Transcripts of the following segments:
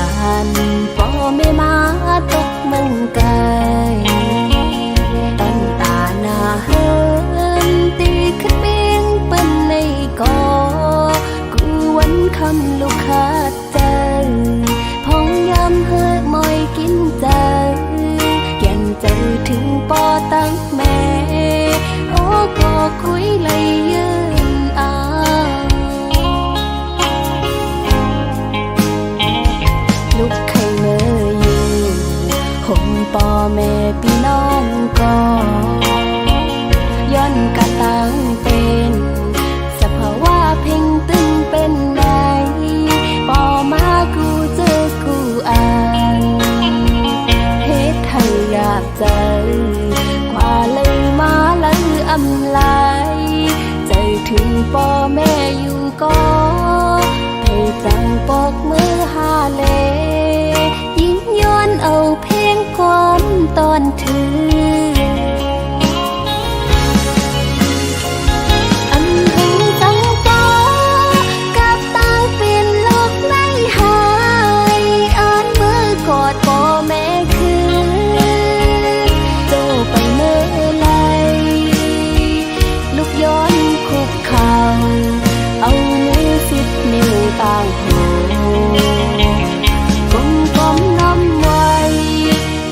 านพ่อแม่มาตกมึงไกลตั้งตาหน้าเฮินตีขึ้นเบียงเปิ้นในกอกูวันคำลูกขาดใจพองยำเฮิดมอยกินใจแก่นใจถึงปอตั้งแม่โอ้ก็คุยเลยยืนลูกไข่เมื่ออยู่ห่มปอแม่พี่น้องก็ย้อนกะตั้งเป็นสภาวะเพ่งตึงเป็นไงปอมากูเจอกูอ่านเฮ็ดให้อยากใจกว่าเลยมาเลยอำลายใจถึงปอแม่อยู่ก็ให้จังปอกมือหาเลยิ้มย้อนเอาเพลงความตอนถือต่างหูกลมกลมน้ำไว้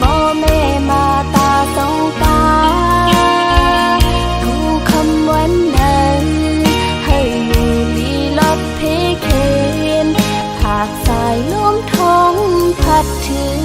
บ่แม่มาตาสองตากูคำวันนั้นให้อยู่ลีลบเพเคนผากสายลมท้องพัดถึง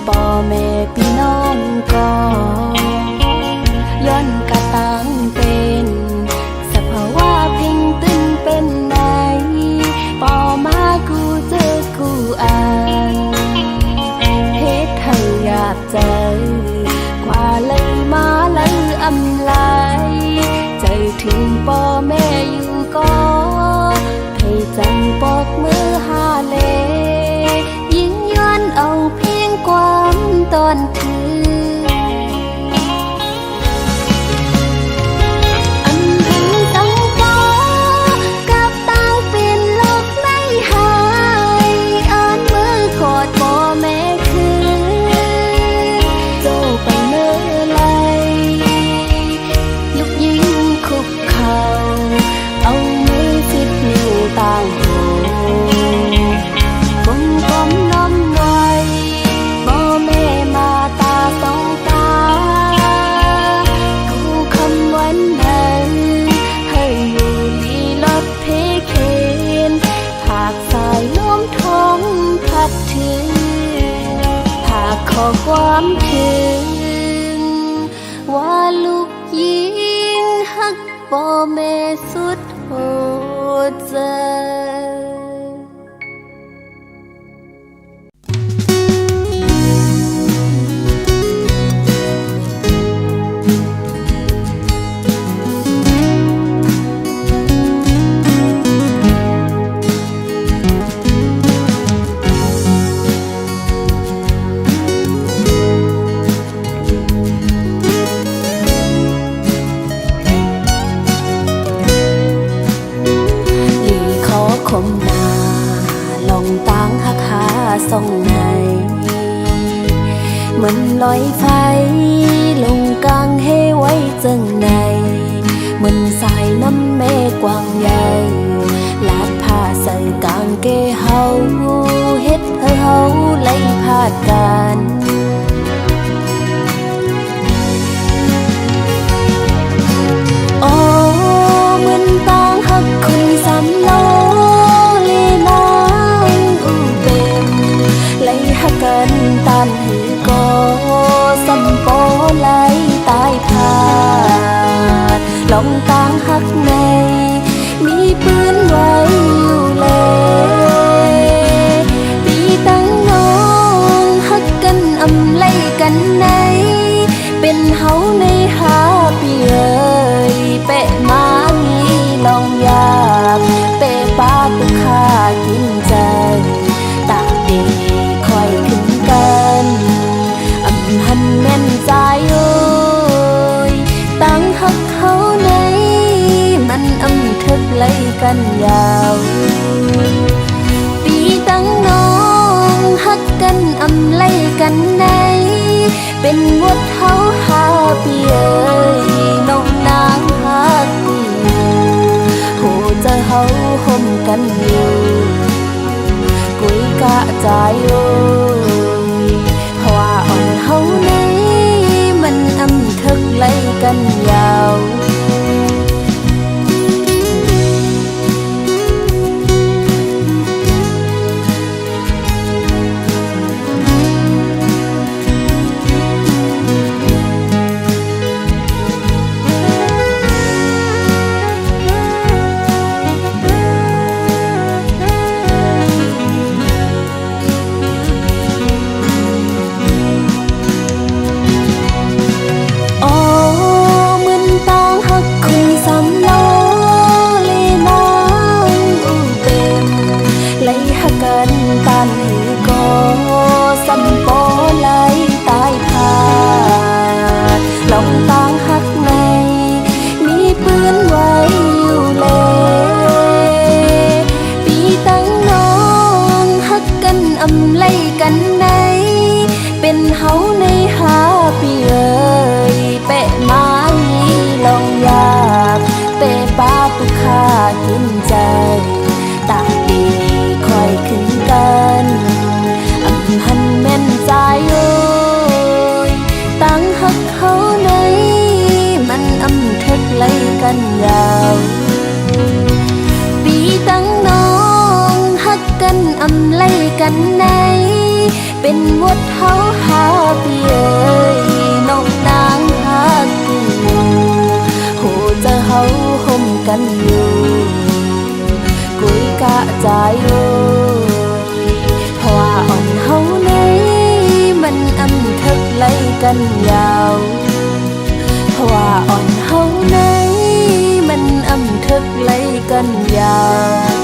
ปอแม่พี่น้องก็ย้อนกะตั้งเป็นสภาวะเพ่งตึงเป็นไงปอมากูเจอกูอ่านเฮ็ดให้อยากใจกว่าเลยมาเลยอำลายใจถึงปอแม่อยู่ก็ให้จังปอกมือหาเลยิ่งย้อนเอาเพียงความตอนถืออันถึงตั้งปอกับตั้งเป็นโลกไม่หายอ่านมือกอดปอแม่คือโจไปเมื่อไรลุกยิ้มคุกเข่าเอามือสิบนิ้วต่างหูกลมกลมน้ำไว้บ่แม่มาตาสองตากูคำวันนั้นให้อยู่ลีลบเพเคนผากสายลมท้องพัดถึงผากขอความถึงว่าลูกยิงฮักบ่แม่สุดหัวใจ ส่องในเหมือนลอยไฟลงกลางให้ไว้จังในเหมือนสายน้ำเมฆกว้างใหญ่ลาดผ้าใส่กางเกเฮาเฮ็ดให้เฮาไล่พาดกันโอ้เหมือนต่างหักคุณสำโลลีนางอูเป็นไล่หักกันตันหือก็สำโปไล่ตายพาดลองต่างหักในมีปืนไว้อยู่แล้ว ใจโอ้ยเพราะว่าอ่อนเฮาในมันอำทึกไล่กันยาวกันในเป็นเฮาในหาปีเอ่ยเปะมานี้ลองอยากเปะป้าตุค่ากินใจตาดีคอยขึ้นกันอำหันแม่นใจโอ้ยตั้งหักเฮาในมันอำทึกไล่กันยาวปีตั้งน้องหักกันอำไล่กันในเป็นวดเฮาหาปีเอ่ยนกนางหากูหูจะเฮาห่มกันอยู่กุยกะใจโอ้ยเพราะว่าอ่อนเฮาในมันอำทึกไล่กันยาวเพราะว่าอ่อนเฮาในมันอำทึกไล่กันยาว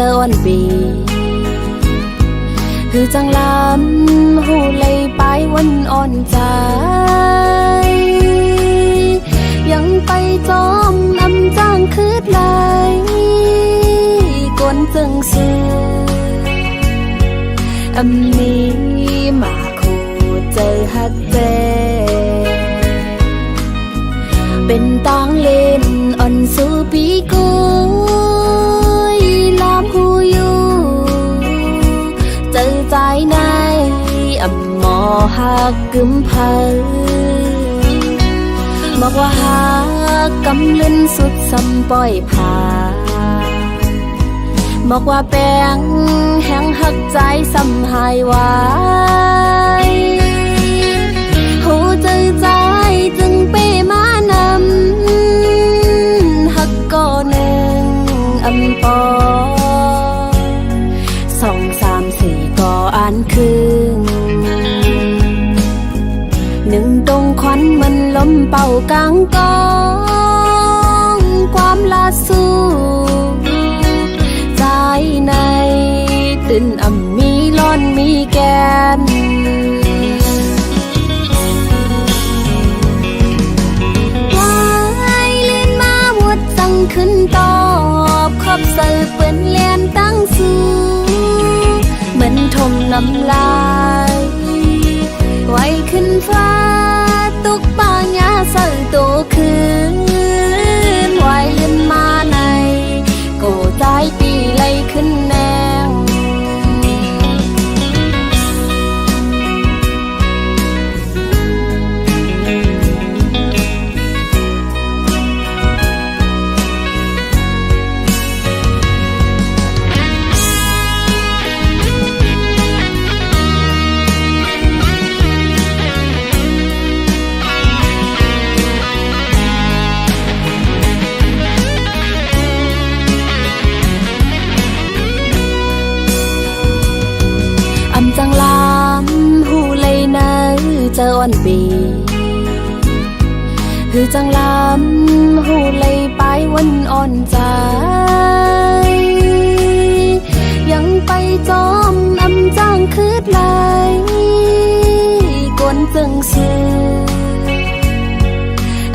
เจอวันปีคือจังลำหูเลยไปวันอ่อนใจยังไปจอมอำจ้างคืดไหลกวนจึงซื้ออำนี้มาคู่เจอฮักเจเป็นตางเล่นอ่อนสู่ปีกูหูอยู่เจอใจในอำหมอหักกึมเพอบอกว่าหักกำลืนสุดสำปล่อยผ่าบอกว่าแป้งแห้งหักใจสำหายไว้หูเจอใจจึงเป้มานำหักก่อหนึ่งอำปอ2 3 4ก็อ่านคืนหนึ่งตรงควันมันลมเป่ากลางกองความลาสู้ใจในตื่นอ่ำมีร้อนมีแกนวายเลื่อนมาหมดสั่งขึ้นตอบขอบเสือเปื้อนเลียนตั้งสู้เหมือนทมน้ำลายไว้ขึ้นฟ้าตุกปางยาเสือโตคืนไว้เลื่อนมาในโกใจปีไล่ขึ้นแนว ต้นปีคือจังลำหูเลยไปวันอ่อนใจยังไปจอมอำจ้างคืดไหลกวนจึงซื้อ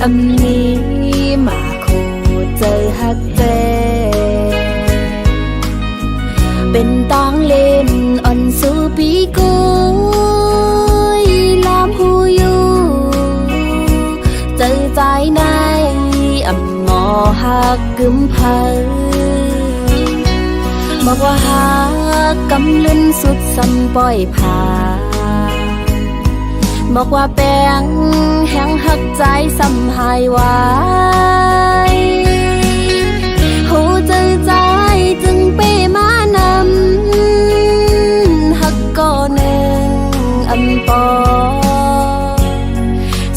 อำนี้มาโคใจฮักเจเป็นตองเล่นอ่อนสู่ปีกุยลามหูอยู่เจอใจในอำหมอหักกึมเพอบอกว่าหักกำลึนสุดสำปล่อยผ่าบอกว่าแป้งแห้งหักใจสำหายไว้หูเจอใจจึงเป้มานำหักก่อหนึ่งอำปอ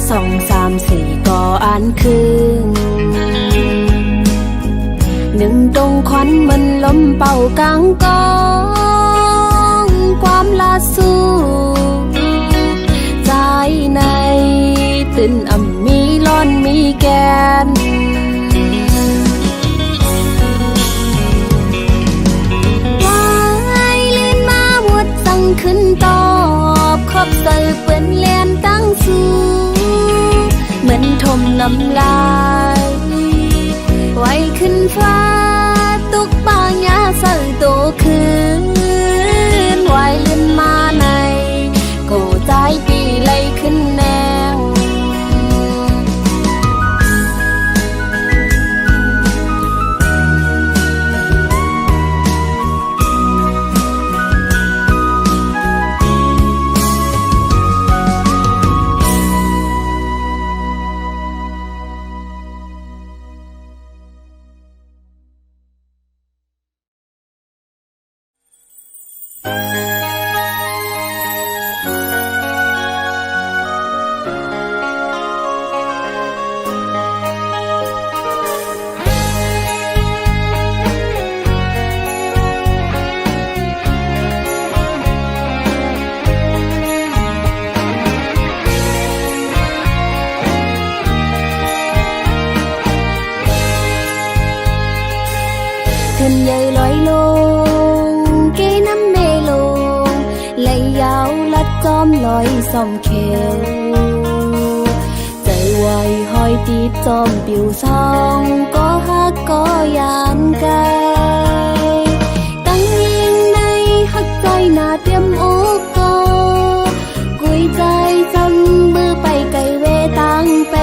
2 3 4ก่ออ่านคืน1ตรงควันมันลมเป่ากลางกองความลาสู้ใจในตื่นอ่ำมีร้อนมีแกนวายลื่นมาหมดสั่งขึ้นตอบขอบเสือเปื้อนเลียนตั้งสู้เหมือนทมน้ำลายไว้ขึ้นฟ้าตุกปางยาเสือโตคืนไว้ลื่นมาในโกใจปีไล่ขึ้นแนวขึ้นใหญ่ลอยลงเกน้ำเมลงไหลยาวลัดจอมลอยส่องเขวใจไวห้อยตีบจอมปิวซองก็ฮักก็ยานกายตั้งยิงในฮักใจหน้าเตรียมอกกอกุยใจจำมือไปไกลเวตั้งแป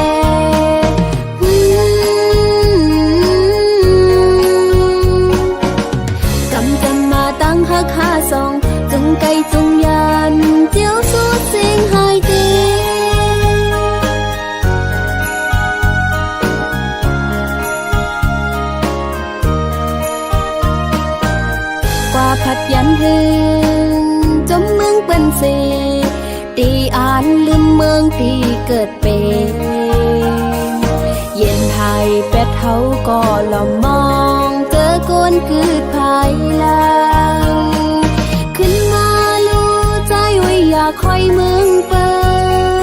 หักหาสองจุงไก่จุงยานเจียวสู้เสียงหายเตกว่าผัดยันหึงจมเมืองเป็นสีตีอ่านลืมเมืองตีเกิดเป็นเย็นไทยเป็ดเฮาก็ลอมมองเจอโกนคืดภายหลังขึ้นมาลู่ใจไว้อยากคอยเมืองเปิ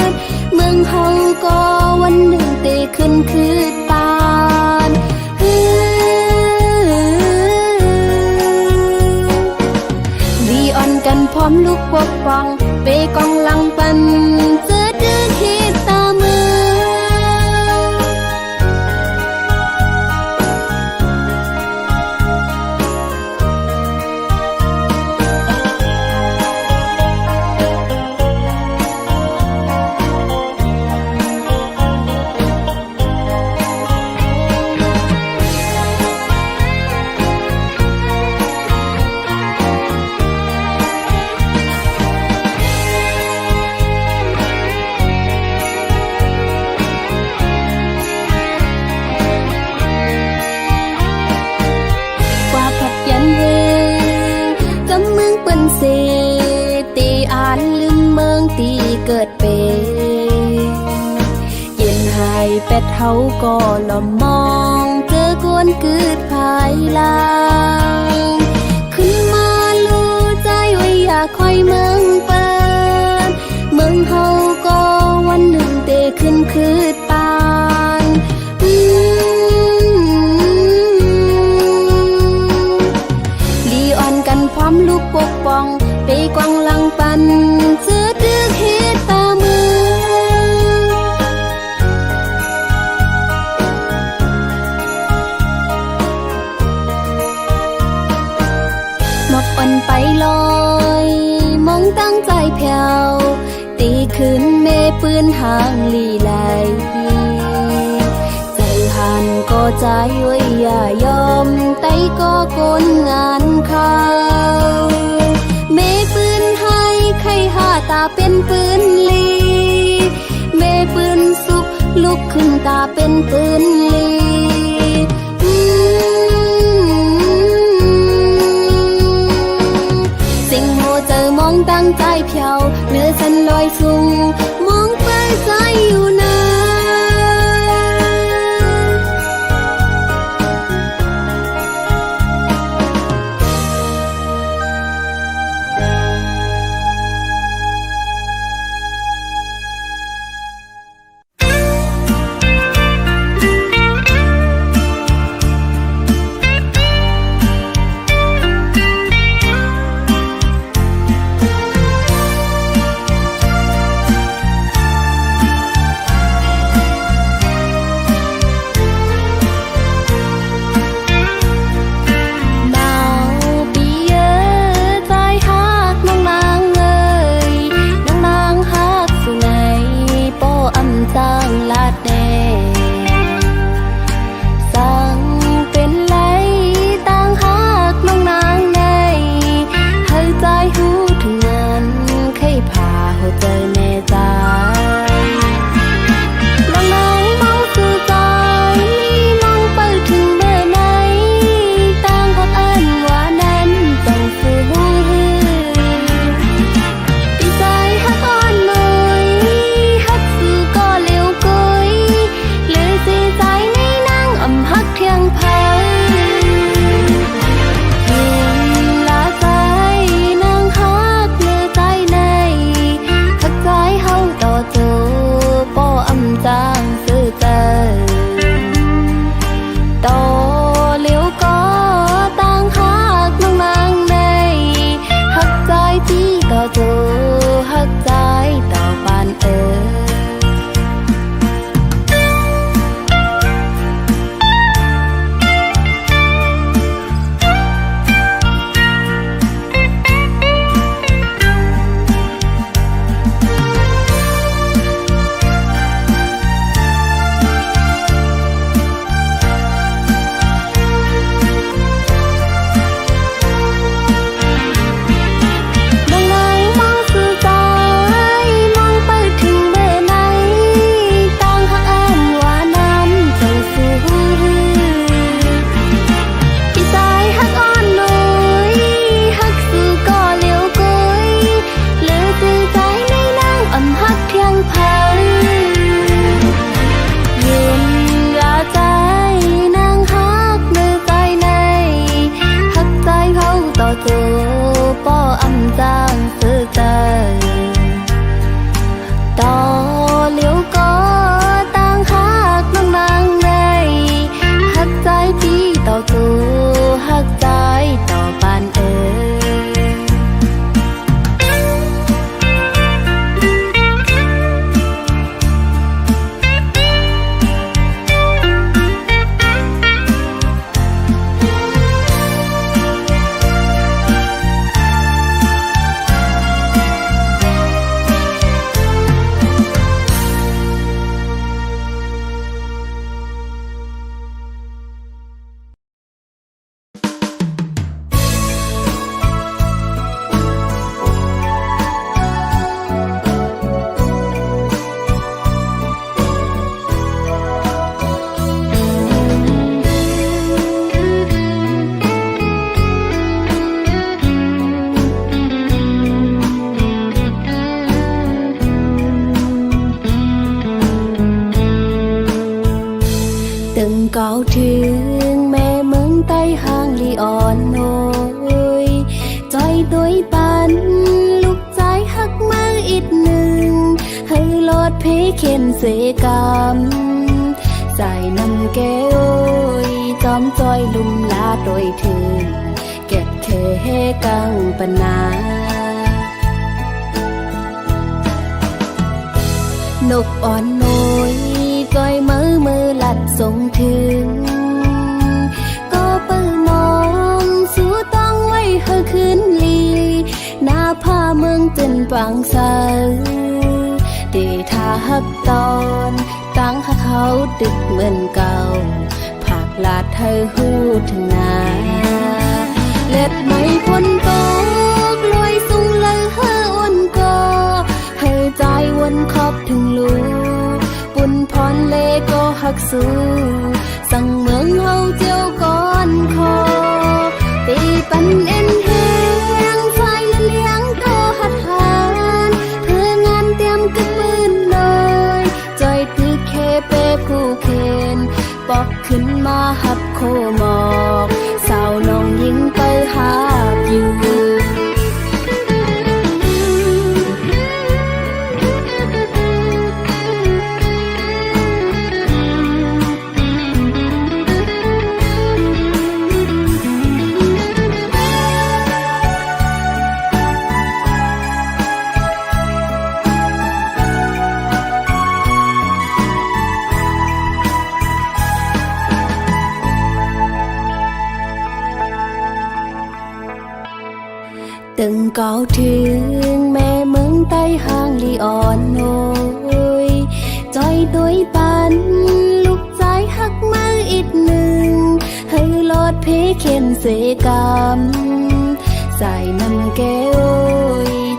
ดเมืองเฮาก็วันหนึ่งเตขึ้นคืดปานดีอ่อนกันพร้อมลูกปกป้องเปกองหลังปันเจอดื้อคิดตามือเกิดเป็นเย็นหายเป็ดเฮาก็ลอมมองเจอกวนคืดภายหลังขึ้นมาลู่ใจไว้อยากคอยเมืองเปิดเมืองเฮาก็ คืนเมปืนห่างลีไหลใจหันก็ใจไว้อย่ายอมไตก็คนงานเขาเมปืนให้ใครหาตาเป็นปืนลีเมปืนสุกลุกขึ้นตาเป็นปืนลีสิ่งโมเจอมองตั้งใจเพียวเนื้อฉันลอยสูงมองไปใจอยู่นะ ก่าวถึงแม่เมืองใต้ห้างลีอ่อนโอยจอยด้วยปันลูกใจหักมาอีกหนึ่งให้ลอดเพเข็นเสกรรมใส่นำแก้วจอมจอยลุ่มลาโดยถึงเก็บเคกังปนานกอ่อนน้อยจอยมือลัดส่งถึงก็เปิดมองสู้ต้องไว้เฮอคืนลีหน้าผ้าเมืองจนปังสา ฮักตอนตั้งหาเขาดึกเหมือนเก่าผากลาดเธอหูถึงนาเล็ดไม่พ้นตกลอยสูงเลยเฮออ้นก็ให้ใจวนขอบถึงลูปุ่นพรเลก็หักสู้สั่งเมืองเฮาเจียวก่อนคอตีปันเอ็นแหงไฟละเลี้ยงก็หัดหานเพื่องานเตรียมกึกปืนเลยจอยตือเคเปผู้เคนปอกขึ้นมาหับโคหมอกสาวน้องยิงไปหาอยู่ตึงเก่าถึงแม่เมืองใต้ห้างลีอ่อนโอยจอยด้วยปันลูกใจหักมาอีกหนึ่งให้ลอดเพเข็นเสกรรมใส่น้ำแก้ว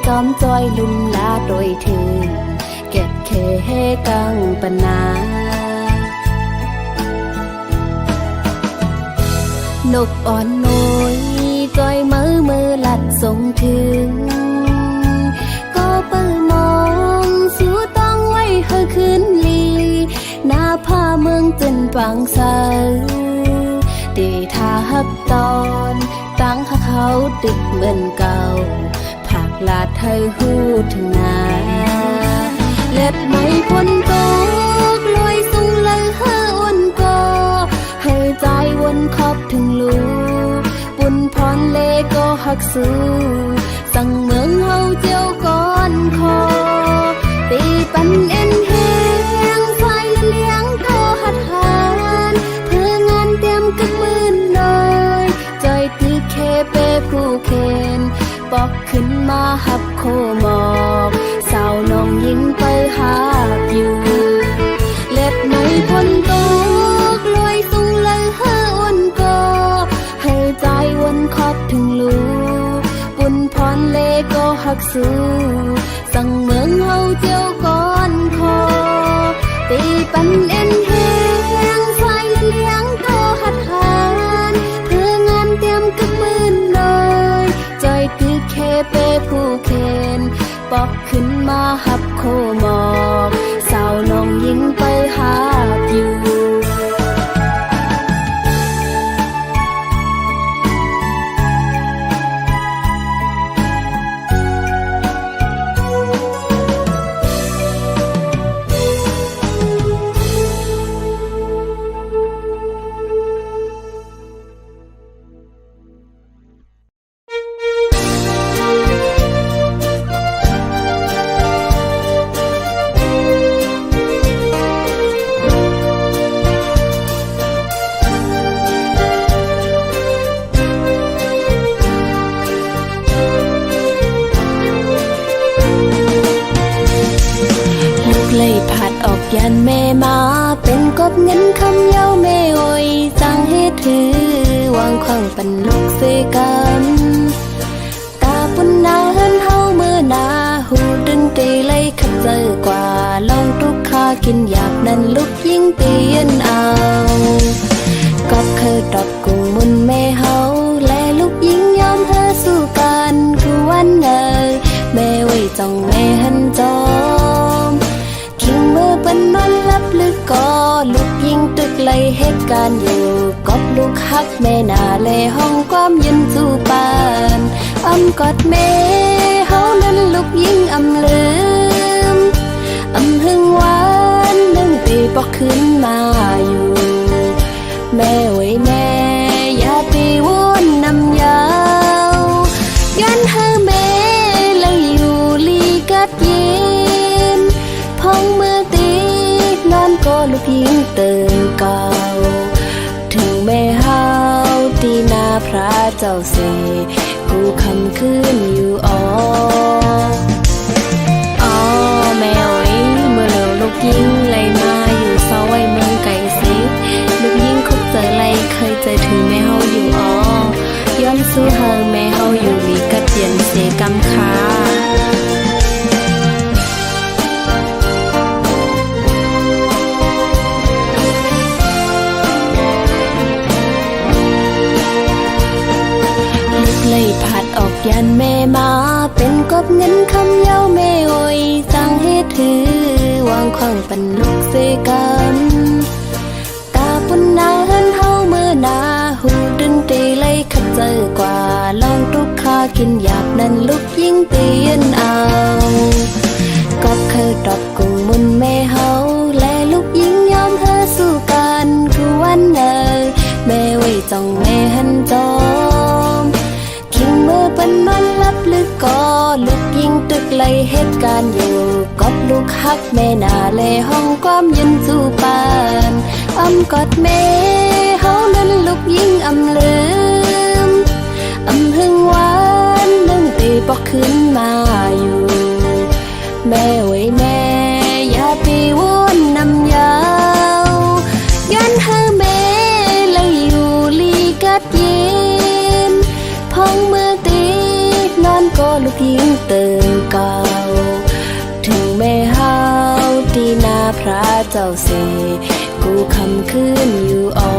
จอมจอยลุ่มลาโดยถึงเก็บเคกังปนานกอ่อนน้อยจอยมือลัดส่งถึงก็เปิดมองสู้ต้องไว้เฮอขึ้นลีหน้าผ้าเมืองจนปังใสตีท่าฮับตอนตั้งเขาดึกเหมือนเก่าผากลาดเธอหูถึงนาเล็ดไม่พ้นตกลอยสูงเลยเฮออ้นก็ให้ใจวนขอบถึงลูปุ่นพรเลก็หักสู้สั่งเมืองเฮาเจียวก่อนคอตีปันเอ็นแหงไฟละเลี้ยงก็หัดหานเพื่องานเตรียมกึกมืนเลยจอยตือเคเปผู้เคนปอกขึ้นมาหับโคหมอกสาวน้องยิงไปหาอยู่เล็ดไม่พ้นตกลอยสูงเลยเฮออ้นก็ให้ใจวนขอบถึงลูปุ่นพรเลก็หักสู้สั่งเมืองเฮาเจียวก่อนคอตีปันเอ็นแหงไฟละเลี้ยงก็หัดหานเพื่องานเตรียมกึกมืนเลยจอยตือเคเปผู้เคนปอกขึ้นมาหับโคหมอกสาวน้องยิงไปหาอยู่ยันแม่มาเป็นกบเงินคำเย้าแม่โอยจังให้ถือวางขวางปันลูกเสกันตาปุ่นนาเฮินเฮาเมื่อนาหูดึงตีไล่ขัดเจอกว่าลองทุกข้ากินหยาบนั้นลูกยิ่งเตียนเอาก็เคยตอบกุ้งมุนแม่เฮาและลูกยิ่งยอมเฮอสู้กันคือวันเอ่ยแม่ไว้จ้องแม่หันจอมเมื่อเป็นนอนลับลึกก็ลูกยิงตึกไล่เหตุการณ์อยู่กอบลูกฮักแม่นาเลห้องความยืนสู้ปานอ้ำกอดแม่เฮานั้นลูกยิงอำลืมอำหึงหวานนึ่งปีปอกขึ้นมาอยู่แม่ไว้แม่อย่าตีวนนำยาวยันเธอแม่เลยอยู่ลีกัดเย็นพองมือตีนอนก็ลูกยิงเติมเก่าถึงแม่เฮาตีนาพระเจ้าเสกูคำขึ้นอยู่อ๋อแม่โอ้ยเมื่อเร็ว ยิงไหลมาอยู่เสาไว้เมืองไก่สิลูกยิงคุกเจอไหลเคยเจอถือแม่เฮาอยู่อ๋อย้อนสู้เฮาแม่เฮาอยู่ลีกะเตียนเสกำคาเลยผัดออกยันแม่มาเป็นกบเงินคำเย้าแม่โอยสั่งให้ถือวางขวางปันลูกเสกันตาปุ่นนาเฮินเฮาเมื่อนาหูดึงตีเลยขัดเจอกว่าลองทุกข้ากินหยาบนั้นลูกยิ่งเตียนเอาก็เคยดอกกุ้งมุนแม่เฮาและลูกยิ่งยอมเธอสู้กันคือวันเนยแม่ไว้จ้องแม่หันจอมเมื่อปันนอนลับลึกก็ลูกยิงตึกไล่เหตุการณ์อยู่กอบลูกฮักแม่นาเลห้องความเย็นสู่ปานอ้ำกอดแม่เฮานั้นลูกยิงอำลืมอำหึงหวานนึงตีปอกขึ้นมาอยู่แม่ไว้แม่อย่าไปวนนำยาวยันเธอแม่เลยอยู่ลีกัดเย็นพ้องมือตีนอนก็ลูกยิงตื่นเก่าถึงแม่เฮาตีนาพระเจ้าเสกูคำคืนอยู่อ๋อ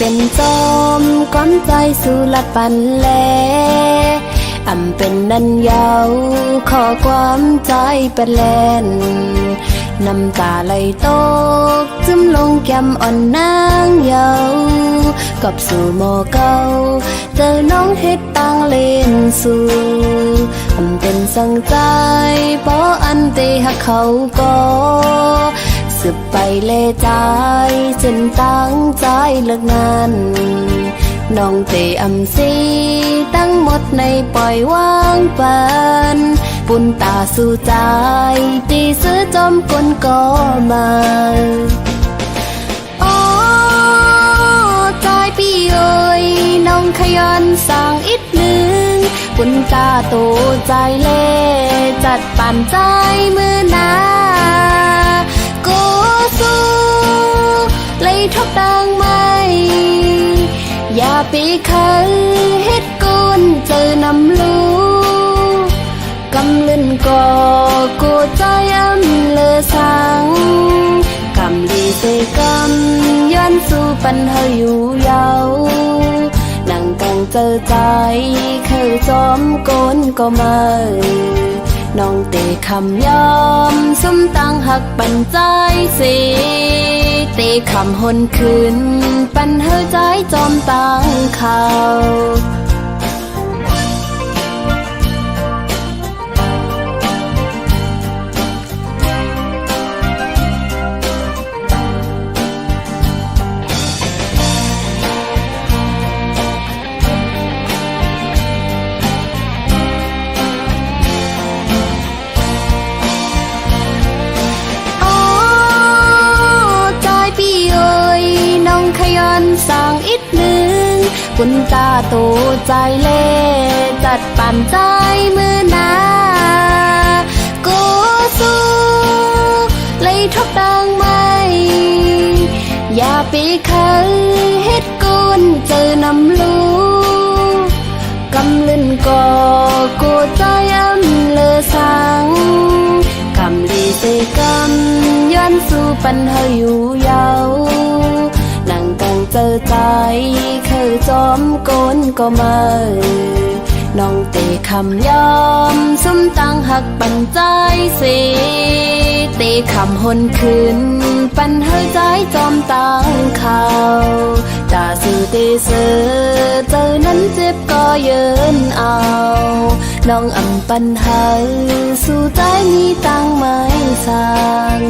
เป็นจอมก้อนใจสู่ลัดปันแลอำเป็นนันยาวขอความใจเป็นแลนน้ำตาไหลตกจึมลงแก้มอ่อนนางเยากับสู่หมอเก่าเจอน้องเฮ็ดต่างเล่นสู่อำเป็นสังใจปออันเตหักเขาก็สืบไปเลใจจนตั้งใจเลิกงานน้องเตอำซีตั้งหมดในปล่อยวางปันปุ่นตาสู่ใจตีซื้อจอมกลก็มาอ๋อใจพี่เอ๋ยน้องขยันสร้างอีกหนึ่งปุ่นตาโตใจเล่จัดปั่นใจมือนากูสู้เลยทบดังไม่อย่าไปเคยเฮ็ดกุนเจอนำลูกำลื่นก็กูใจอำเลอสังกำดีเสกำย้อนสู่ปันเฮาอยู่เยานั่งกังเจอใจเคยจอมโกนก็มาน้องเตคำยอมสมตั้งหักปันใจสิเตคำหนคืนปันเฮาใจจอมตั้งเขาสร้างอีกหนึ่งปุ่นตาโตใจเล่จัดปั่นใจมือนากูสู้เลยทบดังไม่อย่าไปเคยเฮ็ดกุนเจอนำลูกำลื่นก็กูใจอำเลอสังกำลีเสกำย้อนสู่ปันเฮาอยู่เยานั่งกัง เจอใจเคยจอมโกนก็มาน้องเตะคำยอมส้มตังหักปันใจสิเตะคำหนคืนปันเฮยใจจอมตังข่าวตาสื่อเตเสือเจอนั้นเจ็บก็เยินเอาน้องอ่ำปันเฮยสู่ใจมีตังไม่สั่ง